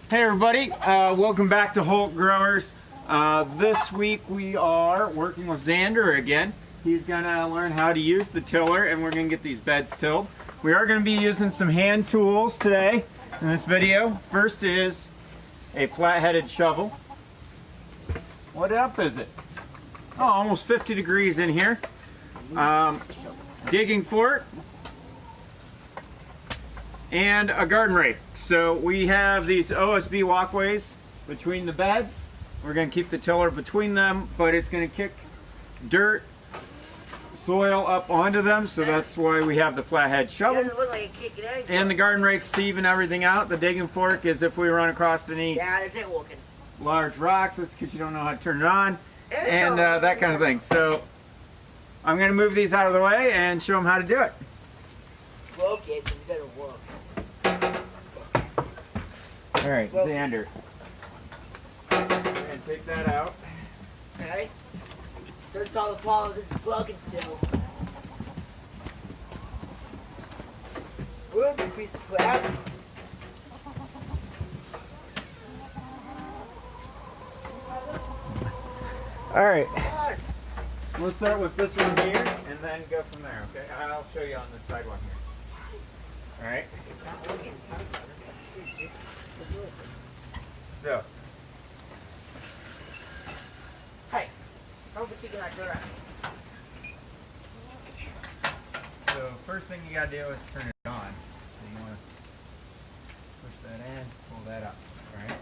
Hey everybody, welcome back to Holt Growers. This week we are working with Zander again. He's gonna learn how to use the tiller and we're gonna get these beds tilled. We are gonna be using some hand tools today in this video. First is a flat-headed shovel. What up is it? Oh, almost 50 degrees in here. Digging fork. And a garden rake. So we have these OSB walkways between the beds. We're going to keep the tiller between them, but it's going to kick dirt, soil up onto them, so that's why we have the flathead shovel. Doesn't look like it kicked it out. And the garden rake, Steve, everything out. The digging fork is if we run across any large rocks, that's because you don't know how to turn it on, and that kind of thing. So I'm going to move these out of the way and show them how to do it. Well, okay, it's gonna work. All right, Zander. And take that out. Okay. So it's all the fall. This is broken still. We're a big piece of crap. All right. We'll start with this one here and then go from there, okay? I'll show you on this side one here. All right. So. Hey, don't be kicking that dirt out. So first thing you gotta do is turn it on. So you wanna push that in, pull that up, all right?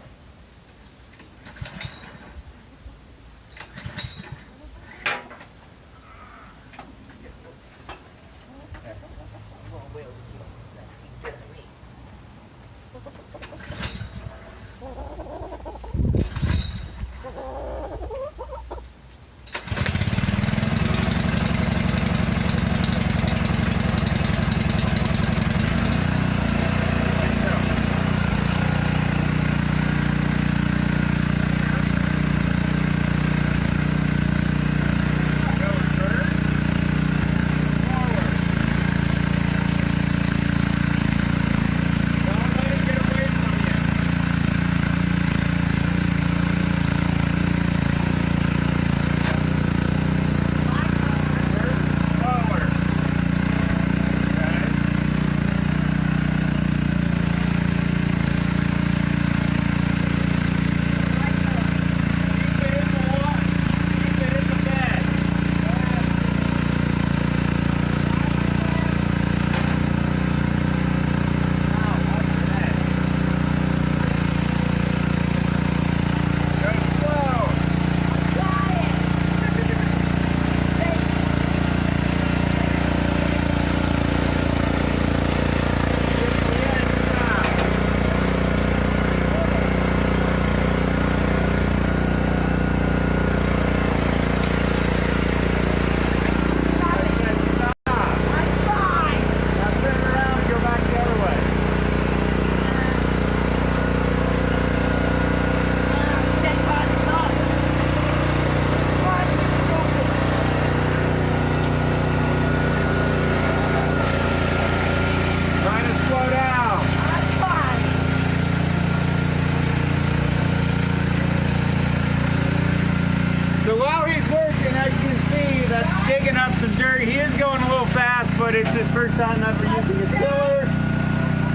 Digging up some dirt. He is going a little fast, but it's his first time ever using a tiller.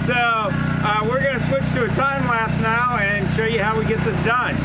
So we're going to switch to a time lapse now and show you how we get this done.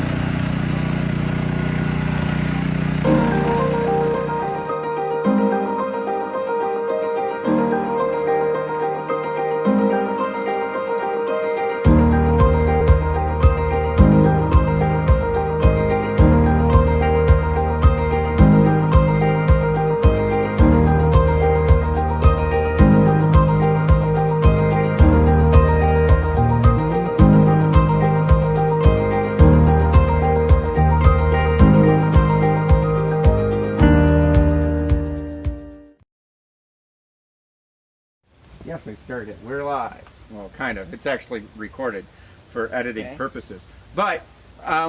Yes, I started. We're live. Well, kind of. It's actually recorded for editing purposes. But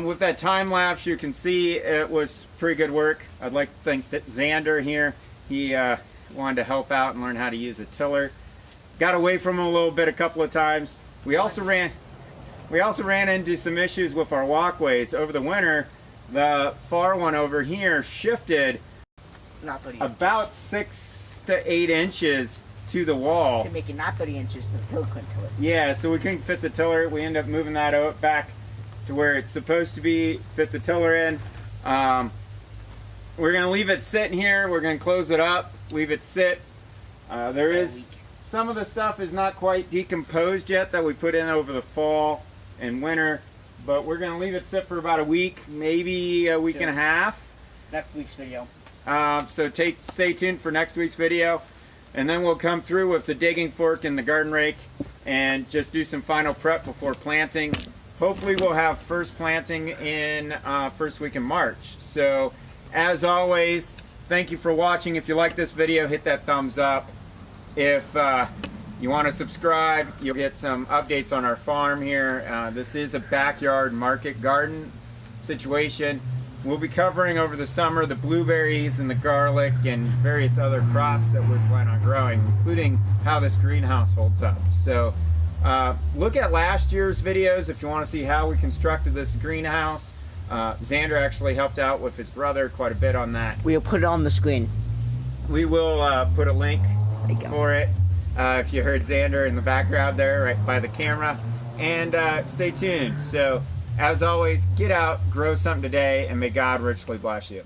with that time lapse, you can see it was pretty good work. I'd like to thank Zander here. He wanted to help out and learn how to use a tiller. Got away from him a little bit a couple of times. We also ran We also ran into some issues with our walkways. Over the winter, the far one over here shifted Not 30 about inches. 6 to 8 inches to the wall. To make it not 30 inches, the tiller couldn't till it. Yeah, so we couldn't fit the tiller. We ended up moving that out back to where it's supposed to be, fit the tiller in. We're going to leave it sitting here. We're going to close it up, leave it sit. There is, some of the stuff is not quite decomposed yet that we put in over the fall and winter, but we're going to leave it sit for about a week, maybe a week and a half. Next week's video. So stay tuned for next week's video, and then we'll come through with the digging fork and the garden rake and just do some final prep before planting. Hopefully we'll have first planting in first week in March. So as always, thank you for watching. If you like this video, hit that thumbs up. If you want to subscribe, you'll get some updates on our farm here. This is a backyard market garden situation. We'll be covering over the summer the blueberries and the garlic and various other crops that we're planning on growing, including how this greenhouse holds up. So look at last year's videos if you want to see how we constructed this greenhouse. Zander actually helped out with his brother quite a bit on that. We'll put it on the screen. We will put a link for it if you heard Zander in the background there right by the camera. And stay tuned. So as always, get out, grow something today, and may God richly bless you.